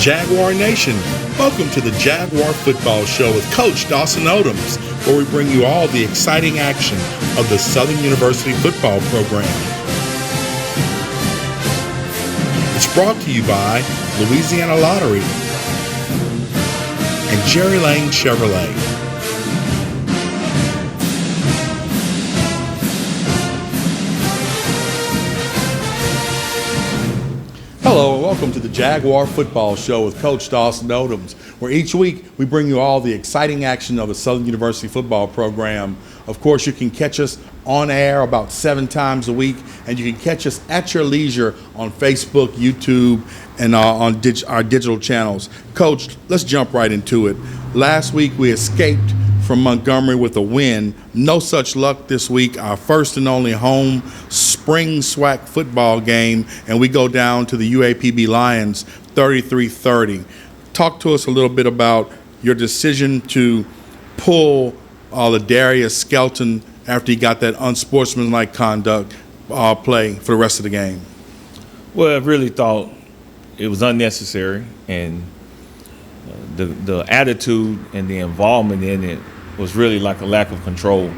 Jaguar Nation, welcome to the Jaguar Football Show with Coach Dawson Odums, where we bring you all the exciting action of the Southern University football program. It's brought to you by Louisiana Lottery and Jerry Lane Chevrolet. Hello and welcome to the Jaguar Football Show with Coach Dawson Odums, where each week we bring you all the exciting action of the Southern University football program. Of course, you can catch us on air about 7 times a week, and you can catch us at your leisure on Facebook, YouTube, and on our digital channels. Coach, let's jump right into it. Last week we escaped from Montgomery with a win. No such luck this week. Our first and only home spring SWAC football game, and we go down to the UAPB Lions 33-30. Talk to us a little bit about your decision to pull Darius Skelton after he got that unsportsmanlike conduct play for the rest of the game. Well, I really thought it was unnecessary, and the attitude and the involvement in it was really like a lack of control.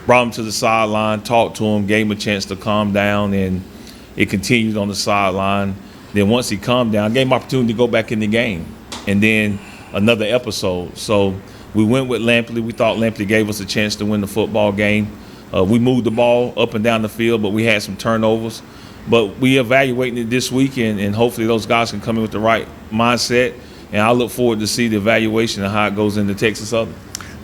Brought him to the sideline, talked to him, gave him a chance to calm down, and it continued on the sideline. Then once he calmed down, gave him opportunity to go back in the game, and then another episode. So we went with Lampley. We thought Lampley gave us a chance to win the football game. We moved the ball up and down the field, but we had some turnovers. But we evaluating it this week, and hopefully those guys can come in with the right mindset. And I look forward to see the evaluation of how it goes into Texas Southern.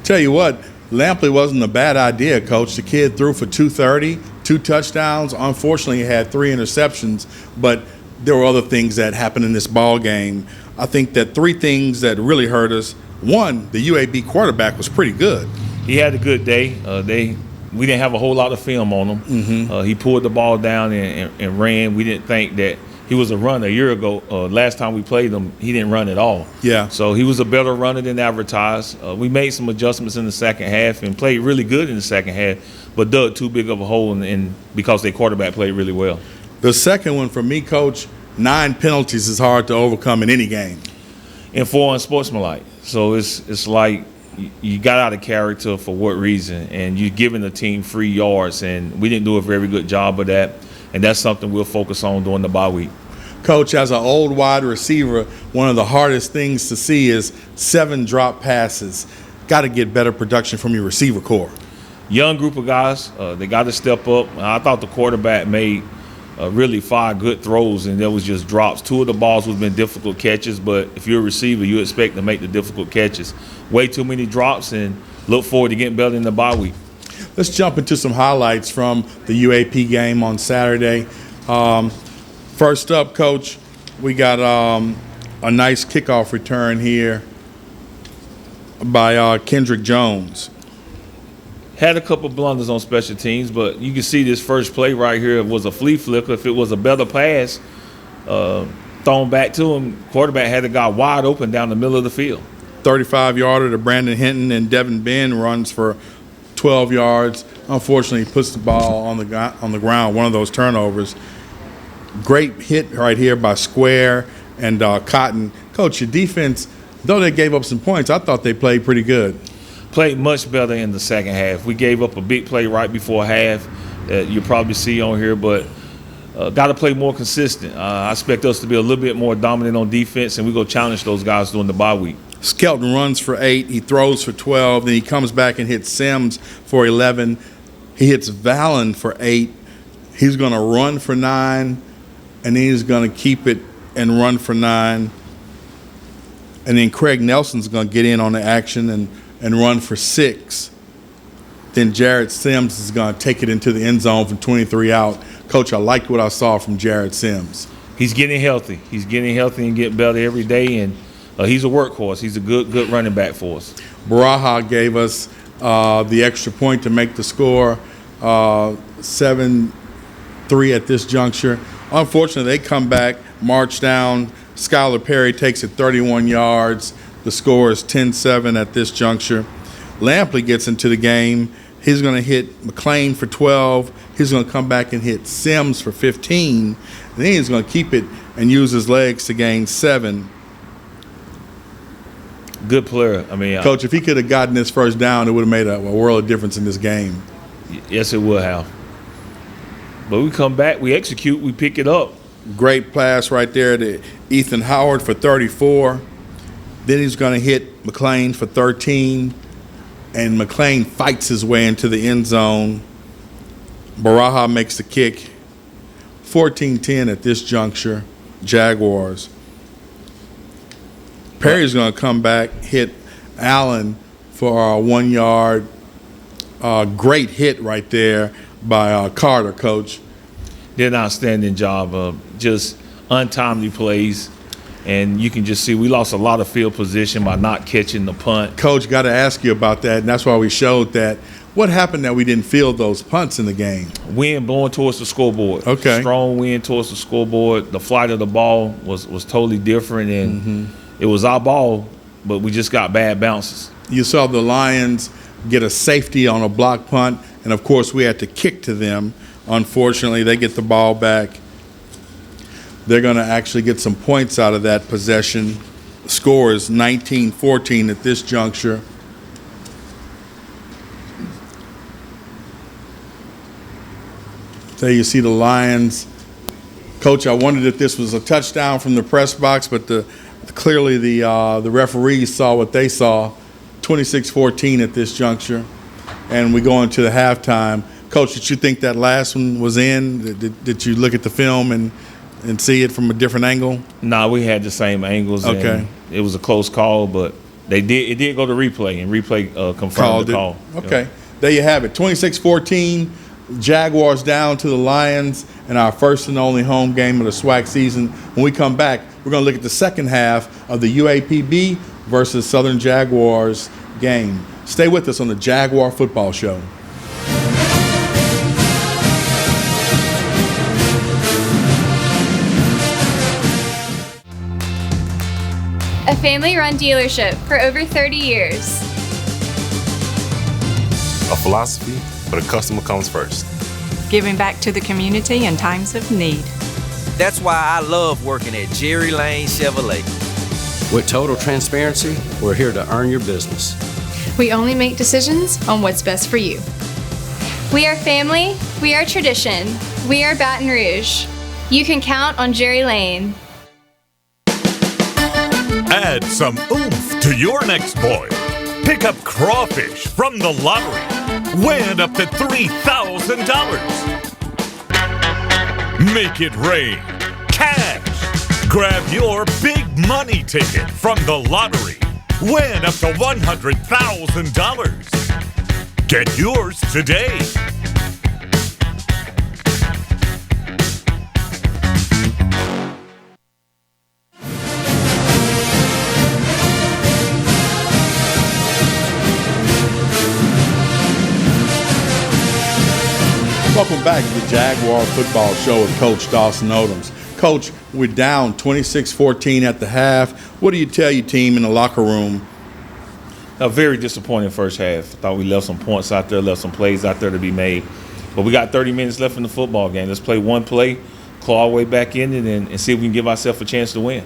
Tell you what, Lampley wasn't a bad idea, Coach. The kid threw for 230, 2 touchdowns. Unfortunately, he had 3 interceptions, but there were other things that happened in this ball game. I think that 3 things that really hurt us. One, the UAB quarterback was pretty good. He had a good day. We didn't have a whole lot of film on him. Mm-hmm. He pulled the ball down and ran. We didn't think that he was a runner a year ago. Last time we played him, he didn't run at all. Yeah. So he was a better runner than advertised. We made some adjustments in the second half and played really good in the second half, but dug too big of a hole because their quarterback played really well. The second one for me, Coach, 9 penalties is hard to overcome in any game. And 4 unsportsmanlike. So it's like you got out of character for what reason, and you're giving the team free yards, and we didn't do a very good job of that. And that's something we'll focus on during the bye week. Coach, as an old wide receiver, one of the hardest things to see is 7 drop passes. Got to get better production from your receiver core. Young group of guys, they got to step up. I thought the quarterback made really 5 good throws, and there was just drops. 2 of the balls would have been difficult catches, but if you're a receiver, you expect to make the difficult catches. Way too many drops, and look forward to getting better in the bye week. Let's jump into some highlights from the UAP game on Saturday. First up, Coach, we got a nice kickoff return here by Kendrick Jones. Had a couple blunders on special teams, but you can see this first play right here was a flea flicker. If it was a better pass thrown back to him, quarterback had a guy wide open down the middle of the field. 35-yarder to Brandon Hinton, and Devin Ben runs for 12 yards. Unfortunately, he puts the ball on the ground, one of those turnovers. Great hit right here by Square and Cotton. Coach, your defense, though they gave up some points, I thought they played pretty good. Played much better in the second half. We gave up a big play right before half that you'll probably see on here, but got to play more consistent. I expect us to be a little bit more dominant on defense, and we go challenge those guys during the bye week. Skelton runs for 8. He throws for 12. Then he comes back and hits Sims for 11. He hits Valen for 8. He's going to run for 9, and then he's going to keep it and run for 9. And then Craig Nelson's going to get in on the action and run for 6. Then Jared Sims is going to take it into the end zone from 23 out. Coach, I liked what I saw from Jared Sims. He's getting healthy. He's getting healthy and getting better every day, and he's a workhorse. He's a good running back for us. Baraha gave us the extra point to make the score 7-3 at this juncture. Unfortunately, they come back, march down. Skylar Perry takes it 31 yards. The score is 10-7 at this juncture. Lampley gets into the game. He's going to hit McLean for 12. He's going to come back and hit Sims for 15. And then he's going to keep it and use his legs to gain 7. Good player. I mean, Coach, if he could have gotten this first down, it would have made a world of difference in this game. Yes, it would have. But we come back, we execute, we pick it up. Great pass right there to Ethan Howard for 34. Then he's going to hit McLean for 13. And McLean fights his way into the end zone. Baraha makes the kick. 14-10 at this juncture, Jaguars. Perry's going to come back, hit Allen for a 1 yard. Great hit right there by Carter, Coach. Did an outstanding job of just untimely plays. And you can just see we lost a lot of field position by not catching the punt. Coach, got to ask you about that, and that's why we showed that. What happened that we didn't field those punts in the game? Wind blowing towards the scoreboard. Okay. Strong wind towards the scoreboard. The flight of the ball was totally different, and it was our ball, but we just got bad bounces. You saw the Lions get a safety on a block punt, and, of course, we had to kick to them. Unfortunately, they get the ball back. They're going to actually get some points out of that possession. The score is 19-14 at this juncture. There you see the Lions. Coach, I wondered if this was a touchdown from the press box, but clearly the referees saw what they saw. 26-14 at this juncture. And we go into the halftime. Coach, did you think that last one was in? Did you look at the film and see it from a different angle? Nah, we had the same angles. Okay. And it was a close call, but it did go to replay, and replay confirmed the call. Okay. There you have it. 26-14. Jaguars down to the Lions in our first and only home game of the SWAC season. When we come back, we're going to look at the second half of the UAPB versus Southern Jaguars game. Stay with us on the Jaguar Football Show. A family-run dealership for over 30 years. A philosophy, but the customer comes first. Giving back to the community in times of need. That's why I love working at Jerry Lane Chevrolet. With total transparency, we're here to earn your business. We only make decisions on what's best for you. We are family, we are tradition, we are Baton Rouge. You can count on Jerry Lane. Add some oomph to your next boil. Pick up crawfish from the lottery. Win up to $3,000. Make it rain. Cash. Grab your big money ticket from the lottery. Win up to $100,000. Get yours today. Welcome back to the Jaguar Football Show with Coach Dawson Odums. Coach, we're down 26-14 at the half. What do you tell your team in the locker room? A very disappointing first half. Thought we left some points out there, left some plays out there to be made. But we got 30 minutes left in the football game. Let's play one play, claw our way back in it, and see if we can give ourselves a chance to win.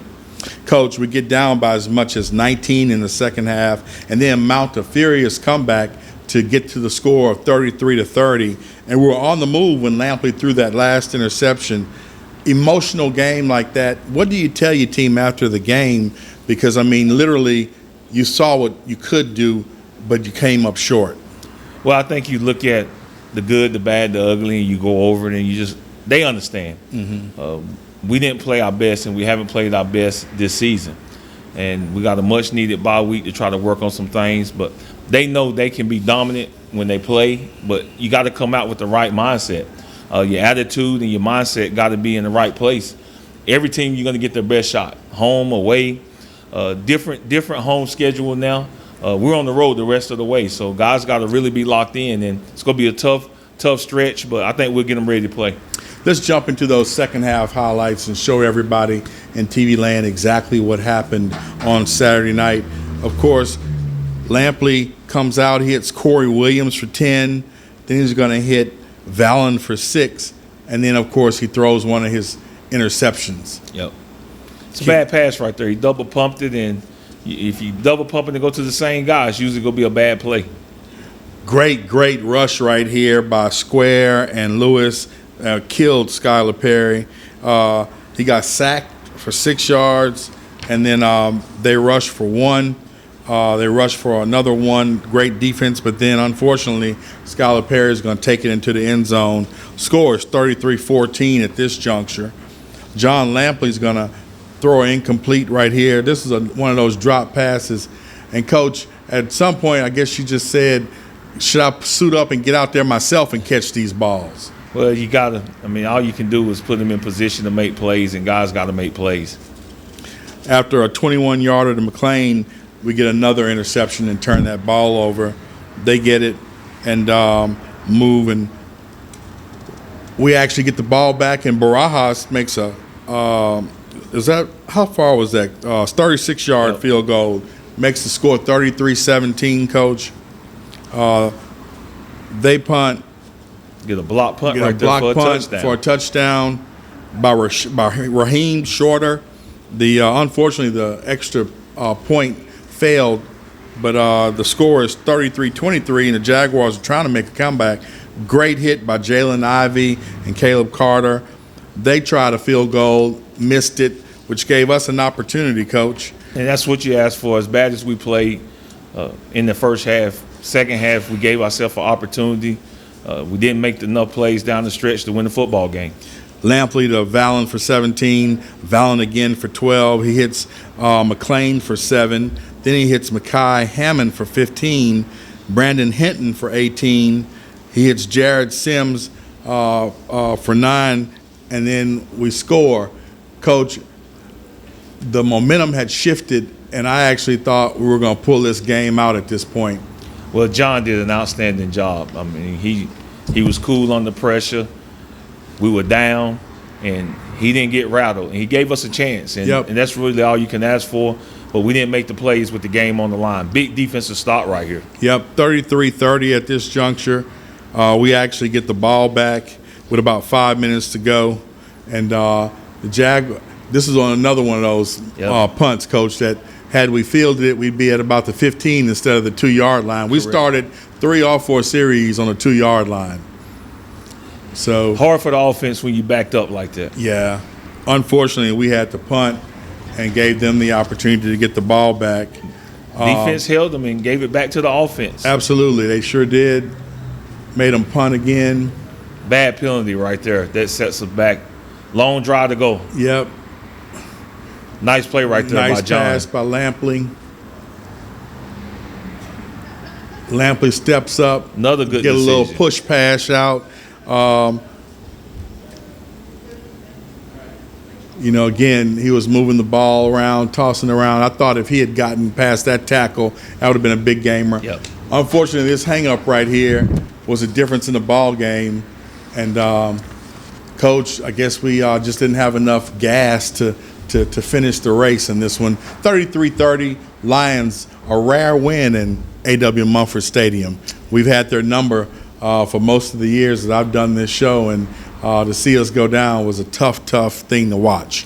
Coach, we get down by as much as 19 in the second half, and then mount a furious comeback to get to the score of 33-30. And we were on the move when Lampley threw that last interception. Emotional game like that. What do you tell your team after the game? Because, I mean, literally, you saw what you could do, but you came up short. Well, I think you look at the good, the bad, the ugly, and you go over it, and they understand. We didn't play our best, and we haven't played our best this season. And we got a much-needed bye week to try to work on some things, but they know they can be dominant when they play, but you got to come out with the right mindset. Your attitude and your mindset got to be in the right place. Every team, you're going to get their best shot, home, away, different home schedule now. We're on the road the rest of the way, so guys got to really be locked in, and it's going to be a tough stretch, but I think we'll get them ready to play. Let's jump into those second half highlights and show everybody in TV land exactly what happened on Saturday night. Of course, Lampley comes out, he hits Corey Williams for 10, then he's going to hit Valen for 6, and then, of course, he throws one of his interceptions. Yep. It's a bad pass right there. He double pumped it, and If you double pump and go to the same guy, it's usually going to be a bad play. Great rush right here by Square and Lewis. Killed Skylar Perry. He got sacked for 6 yards, and then they rushed for 1. They rushed for another 1. Great defense, but then unfortunately, Skylar Perry is going to take it into the end zone. Score is 33-14 at this juncture. John Lampley's going to throw incomplete right here. This is one of those drop passes. And, Coach, at some point, I guess you just said, should I suit up and get out there myself and catch these balls? Well, you got to – I mean, all you can do is put them in position to make plays, and guys got to make plays. After a 21-yarder to McLean, we get another interception and turn that ball over. They get it and move, and we actually get the ball back, and Barajas makes a how far was that? 36-yard field goal. Makes the score 33-17, Coach. They punt. Get a block punt right there for a touchdown. By Raheem Shorter. Unfortunately, the extra point failed, but the score is 33-23, and the Jaguars are trying to make a comeback. Great hit by Jalen Ivey and Caleb Carter. They tried a field goal, missed it, which gave us an opportunity, Coach. And that's what you asked for. As bad as we played in the first half, second half we gave ourselves an opportunity. We didn't make enough plays down the stretch to win the football game. Lampley to Vallon for 17, Vallon again for 12. He hits McLean for 7. Then he hits Mekhi Hammond for 15, Brandon Hinton for 18. He hits Jared Sims for 9, and then we score. Coach, the momentum had shifted, and I actually thought we were going to pull this game out at this point. Well, John did an outstanding job. I mean, he was cool under pressure. We were down, and he didn't get rattled. And he gave us a chance, and that's really all you can ask for. But we didn't make the plays with the game on the line. Big defensive start right here. 33-30 at this juncture. We actually get the ball back with about 5 minutes to go. And the Jaguar, this is on another one of those punts, Coach, that had we fielded it, we'd be at about the 15 instead of the 2-yard line. We started 3 or 4 series on the 2-yard line. So hard for the offense when you backed up like that. Yeah. Unfortunately, we had to punt and gave them the opportunity to get the ball back. Defense held them and gave it back to the offense. Absolutely. They sure did. Made them punt again. Bad penalty right there. That sets us back. Long drive to go. Yep. Nice play right there by John. Nice pass by Lampley. Lampley steps up. Another good decision. Get a little push pass out. Again, he was moving the ball around, tossing around. I thought if he had gotten past that tackle, that would have been a big gamer. Yep. Unfortunately, this hang-up right here was a difference in the ball game. And, Coach, I guess we just didn't have enough gas to finish the race in this one. 33-30, Lions, a rare win in A.W. Mumford Stadium. We've had their number for most of the years that I've done this show, and to see us go down was a tough thing to watch.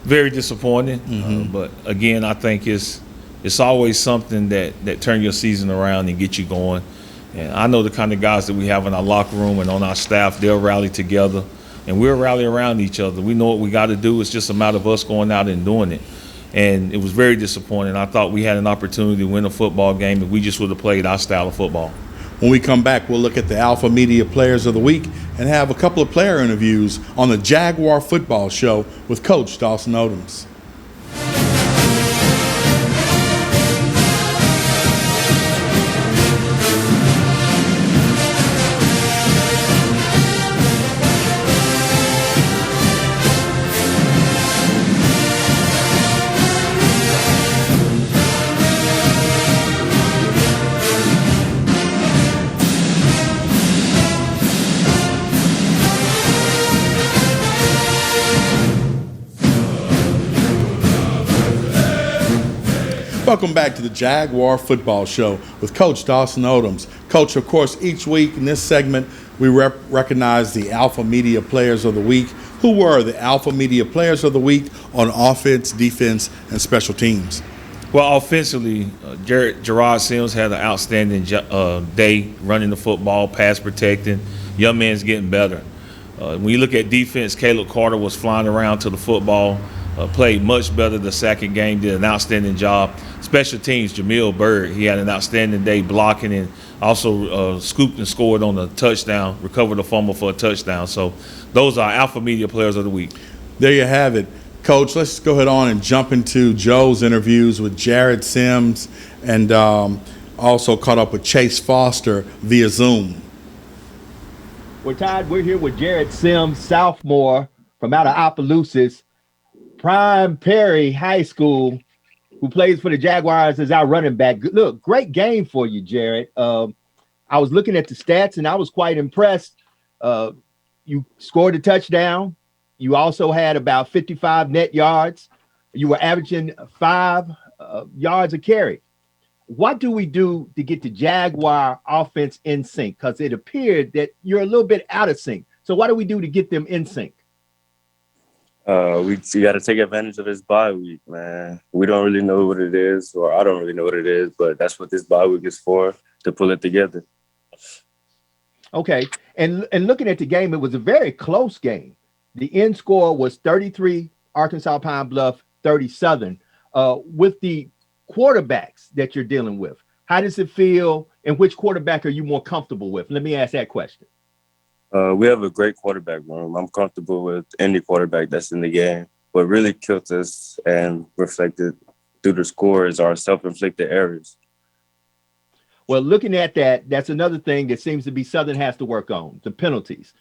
Very disappointing, but again, I think it's always something that turn your season around and get you going. And I know the kind of guys that we have in our locker room and on our staff, they'll rally together, and we'll rally around each other. We know what we got to do. It's just a matter of us going out and doing it. And it was very disappointing. I thought we had an opportunity to win a football game if we just would have played our style of football. When we come back, we'll look at the Alpha Media Players of the Week and have a couple of player interviews on the Jaguar Football Show with Coach Dawson Odums. Welcome back to the Jaguar Football Show with Coach Dawson Odums. Coach, of course, each week in this segment, we recognize the Alpha Media Players of the Week. Who were the Alpha Media Players of the Week on offense, defense, and special teams? Well, offensively, Gerard Sims had an outstanding day running the football, pass protecting. Young man's getting better. When you look at defense, Caleb Carter was flying around to the football, played much better the second game, did an outstanding job. Special teams, Jamil Byrd, he had an outstanding day blocking and also scooped and scored on a touchdown, recovered a fumble for a touchdown. So those are Alpha Media Players of the Week. There you have it. Coach, let's go ahead on and jump into Joe's interviews with Jared Sims and also caught up with Chase Foster via Zoom. Well, Todd, we're here with Jared Sims, sophomore from out of Opelousas, Prime Perry High School, who plays for the Jaguars as our running back. Look, great game for you, Jared. I was looking at the stats, and I was quite impressed. You scored a touchdown. You also had about 55 net yards. You were averaging 5 yards a carry. What do we do to get the Jaguar offense in sync? Because it appeared that you're a little bit out of sync. So what do we do to get them in sync? We got to take advantage of this bye week, man. We don't really know what it is, or I don't really know what it is, but that's what this bye week is for, to pull it together. Okay. And looking at the game, it was a very close game. The end score was 33 Arkansas Pine Bluff, 30 Southern. With the quarterbacks that you're dealing with, how does it feel, and which quarterback are you more comfortable with? Let me ask that question. We have a great quarterback room. I'm comfortable with any quarterback that's in the game. What really killed us and reflected through the score is our self-inflicted errors. Well, looking at that, that's another thing that seems to be Southern has to work on, the penalties.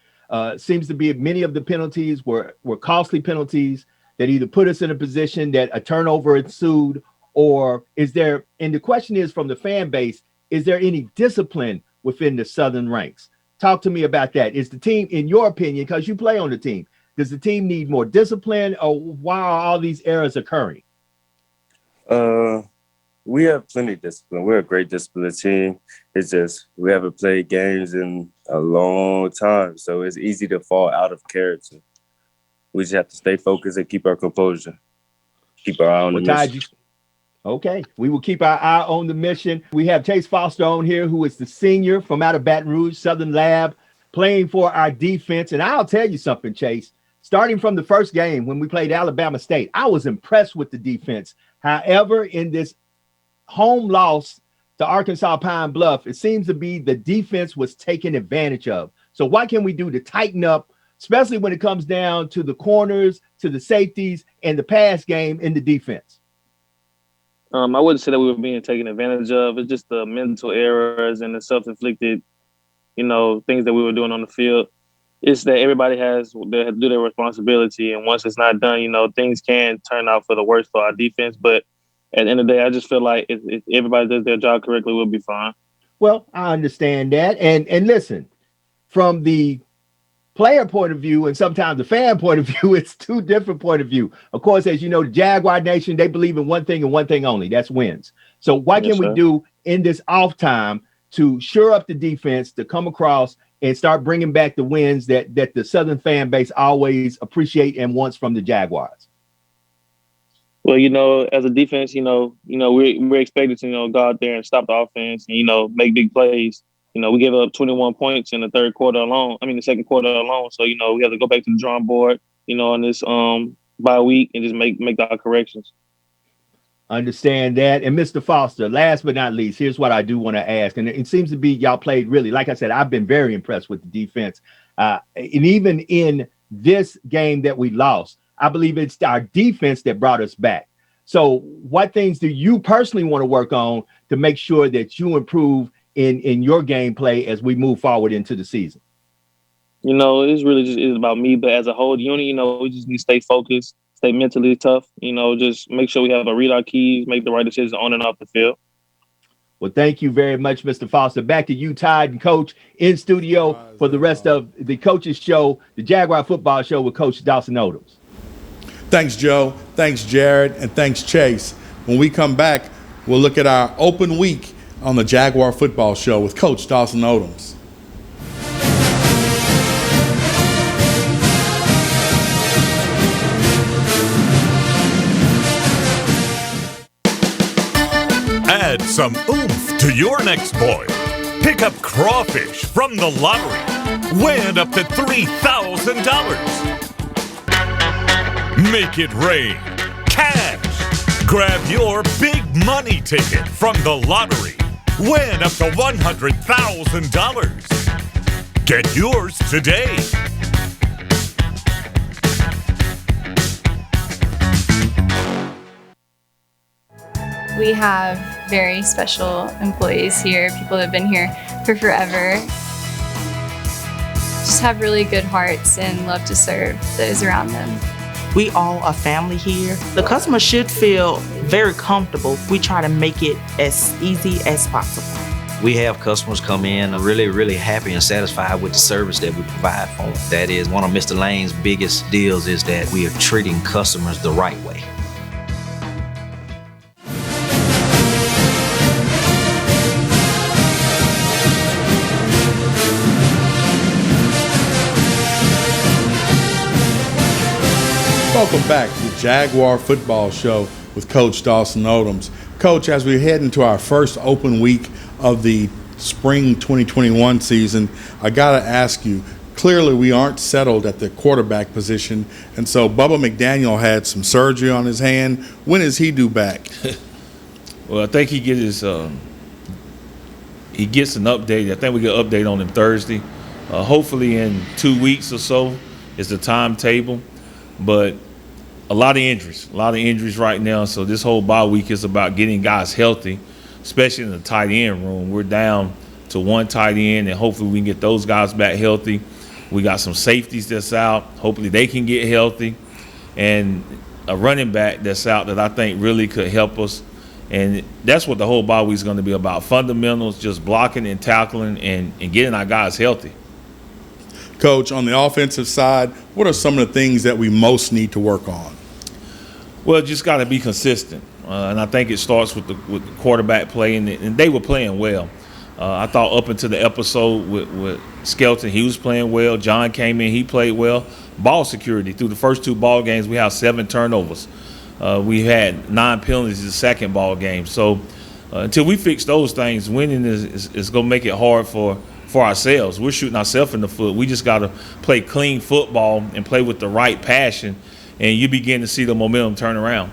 Seems to be many of the penalties were costly penalties that either put us in a position that a turnover ensued, or is there, and the question is from the fan base, is there any discipline within the Southern ranks? Talk to me about that. Is the team, in your opinion, because you play on the team, does the team need more discipline, or why are all these errors occurring? We have plenty of discipline. We're a great disciplined team. It's just we haven't played games in a long time, so it's easy to fall out of character. We just have to stay focused and keep our composure. Keep our eye on the mission. Okay, we will keep our eye on the mission. We have Chase Foster on here, who is the senior from out of Baton Rouge, Southern Lab, playing for our defense. And I'll tell you something, Chase. Starting from the first game when we played Alabama State, I was impressed with the defense. However, in this home loss to Arkansas Pine Bluff, it seems to be the defense was taken advantage of. So what can we do to tighten up, especially when it comes down to the corners, to the safeties, and the pass game in the defense? I wouldn't say that we were being taken advantage of. It's just the mental errors and the self-inflicted, things that we were doing on the field. It's that everybody has to do their responsibility, and once it's not done, things can turn out for the worse for our defense. But at the end of the day, I just feel like if everybody does their job correctly, we'll be fine. Well, I understand that. And listen, from the player point of view and sometimes the fan point of view, it's two different point of view. Of course, as you know, the Jaguar Nation, they believe in one thing and one thing only. That's wins. So what can we do in this off time to shore up the defense, to come across and start bringing back the wins that the Southern fan base always appreciate and wants from the Jaguars? Well, as a defense, we're expected to, go out there and stop the offense and, make big plays. We gave up 21 points in the the second quarter alone. So, we have to go back to the drawing board, on this bye week and just make our corrections. Understand that. And Mr. Foster, last but not least, here's what I do want to ask. And it seems to be y'all played really, like I said, I've been very impressed with the defense. And even in this game that we lost, I believe it's our defense that brought us back. So what things do you personally want to work on to make sure that you improve in your gameplay as we move forward into the season? It's really just is about me, but as a whole unit, we just need to stay focused, stay mentally tough, just make sure we have read our keys, make the right decisions on and off the field. Well, thank you very much, Mr. Foster. Back to you, Todd and Coach, in studio for the rest of the Coaches Show, the Jaguar Football Show with Coach Dawson Odums. Thanks, Joe. Thanks, Jared. And thanks, Chase. When we come back, we'll look at our open week on the Jaguar Football Show with Coach Dawson Odums. Add some oomph to your next boil. Pick up crawfish from the lottery. Win up to $3,000. Make it rain. Cash. Grab your big money ticket from the lottery. Win up to $100,000. Get yours today. We have very special employees here, people that have been here for forever. Just have really good hearts and love to serve those around them. We all are family here. The customer should feel very comfortable. We try to make it as easy as possible. We have customers come in really, really happy and satisfied with the service that we provide for them. That is one of Mr. Lane's biggest deals, is that we are treating customers the right way. Welcome back to the Jaguar Football Show with Coach Dawson Odums. Coach, as we head into our first open week of the spring 2021 season, I got to ask you, clearly we aren't settled at the quarterback position, and so Bubba McDaniel had some surgery on his hand. When is he due back? Well, I think he gets an update. I think we get an update on him Thursday. Hopefully in 2 weeks or so is the timetable. But a lot of injuries right now. So this whole bye week is about getting guys healthy, especially in the tight end room. We're down to one tight end, and hopefully we can get those guys back healthy. We got some safeties that's out. Hopefully they can get healthy. And a running back that's out that I think really could help us. And that's what the whole bye week is going to be about. Fundamentals, just blocking and tackling and getting our guys healthy. Coach, on the offensive side, what are some of the things that we most need to work on? Well, just got to be consistent, and I think it starts with the quarterback play, and they were playing well. I thought up until the episode with Skelton, he was playing well. John came in, he played well. Ball security, through the first two ball games, we have 7 turnovers. We had 9 penalties in the second ball game. So until we fix those things, winning is going to make it hard for ourselves. We're shooting ourselves in the foot. We just got to play clean football and play with the right passion, and you begin to see the momentum turn around.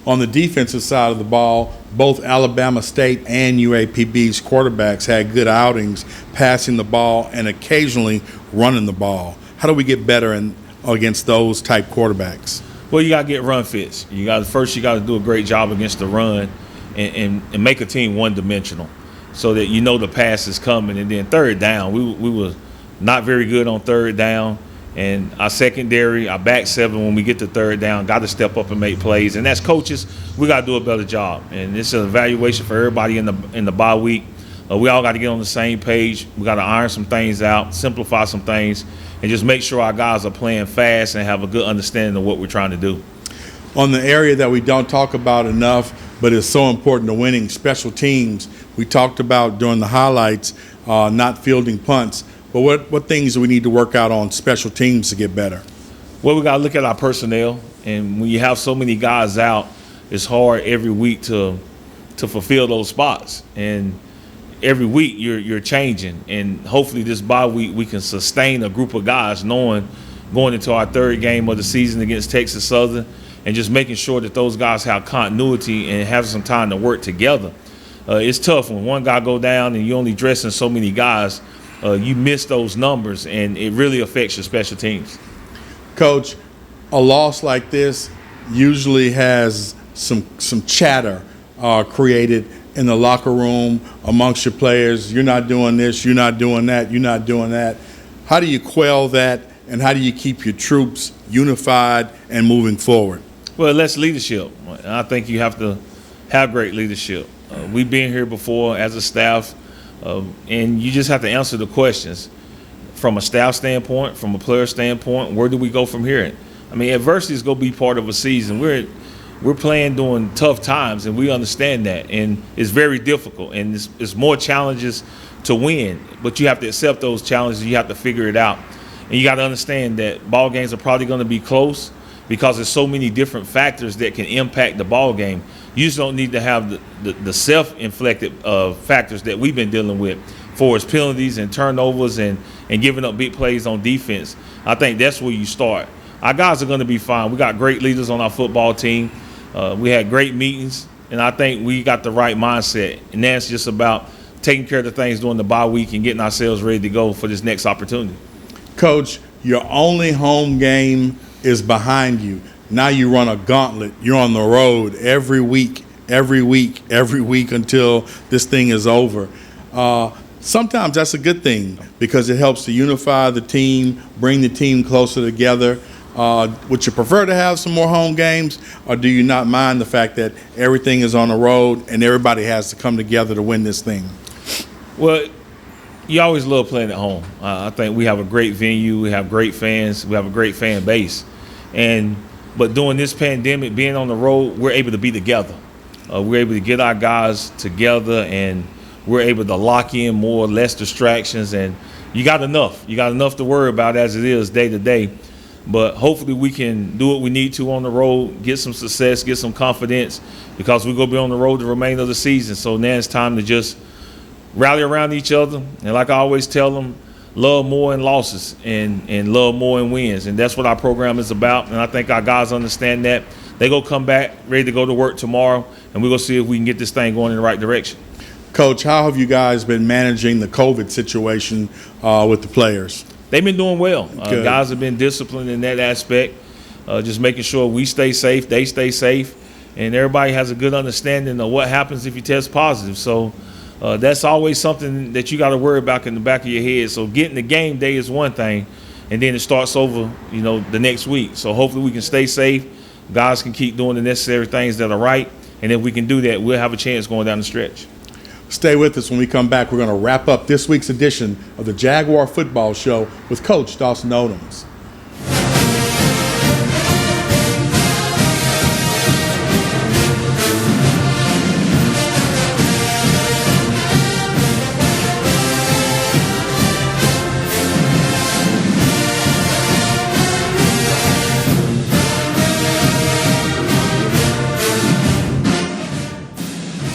On the defensive side of the ball, both Alabama State and UAPB's quarterbacks had good outings passing the ball and occasionally running the ball. How do we get better against those type quarterbacks? Well, you got to get run fits. You got to do a great job against the run and make a team one-dimensional, so that you know the pass is coming. And then third down, we were not very good on third down. And our secondary, our back seven, when we get to third down, got to step up and make plays. And as coaches, we got to do a better job. And it's an evaluation for everybody in the bye week. We all got to get on the same page. We got to iron some things out, simplify some things, and just make sure our guys are playing fast and have a good understanding of what we're trying to do. On the area that we don't talk about enough, but is so important to winning, special teams. We talked about during the highlights not fielding punts. But what things do we need to work out on special teams to get better? Well, we got to look at our personnel. And when you have so many guys out, it's hard every week to fulfill those spots. And every week you're changing. And hopefully this bye week we can sustain a group of guys knowing going into our third game of the season against Texas Southern, and just making sure that those guys have continuity and have some time to work together. It's tough when one guy go down and you only dressing so many guys. You miss those numbers, and it really affects your special teams. Coach, a loss like this usually has some chatter created in the locker room amongst your players. You're not doing this, you're not doing that, you're not doing that. How do you quell that, and how do you keep your troops unified and moving forward? Well, that's leadership. I think you have to have great leadership. We've been here before as a staff, and you just have to answer the questions from a staff standpoint, from a player standpoint. Where do we go from here? I mean, adversity is going to be part of a season. We're playing during tough times, and we understand that, and it's very difficult, and it's more challenges to win, but you have to accept those challenges. You have to figure it out, and you got to understand that ball games are probably going to be close, because there's so many different factors that can impact the ball game. You just don't need to have the self-inflicted factors that we've been dealing with, for its penalties and turnovers and giving up big plays on defense. I think that's where you start. Our guys are going to be fine. We got great leaders on our football team. We had great meetings, and I think we got the right mindset. And that's just about taking care of the things during the bye week and getting ourselves ready to go for this next opportunity. Coach, your only home game is behind you. Now you run a gauntlet. You're on the road every week until this thing is over. Sometimes that's a good thing because it helps to unify the team, bring the team closer together. Would you prefer to have some more home games, or do you not mind the fact that everything is on the road and everybody has to come together to win this thing? Well, you always love playing at home. I think we have a great venue, we have great fans, we have a great fan base. But during this pandemic, being on the road, we're able to be together. We're able to get our guys together, and we're able to lock in more, less distractions, and you got enough. You got enough to worry about as it is day to day. But hopefully we can do what we need to on the road, get some success, get some confidence, because we're going to be on the road the remainder of the season. So now it's time to just rally around each other. And like I always tell them, love more in losses and love more in wins. And that's what our program is about. And I think our guys understand that. They're going to come back ready to go to work tomorrow, and we're going to see if we can get this thing going in the right direction. Coach, how have you guys been managing the COVID situation with the players? They've been doing well. Guys have been disciplined in that aspect, just making sure we stay safe, they stay safe, and everybody has a good understanding of what happens if you test positive. So that's always something that you got to worry about in the back of your head. So getting the game day is one thing, and then it starts over, the next week. So hopefully we can stay safe. Guys can keep doing the necessary things that are right, and if we can do that, we'll have a chance going down the stretch. Stay with us. When we come back, we're going to wrap up this week's edition of the Jaguar Football Show with Coach Dawson Odums.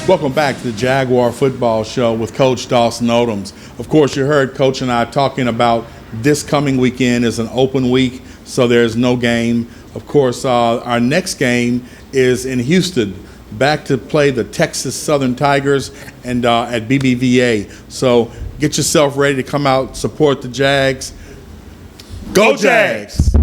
Welcome back to the Jaguar Football Show with Coach Dawson Odums. Of course, you heard Coach and I talking about this coming weekend is an open week, so there's no game. Of course, our next game is in Houston, back to play the Texas Southern Tigers and at BBVA. So get yourself ready to come out, support the Jags. Go Jags!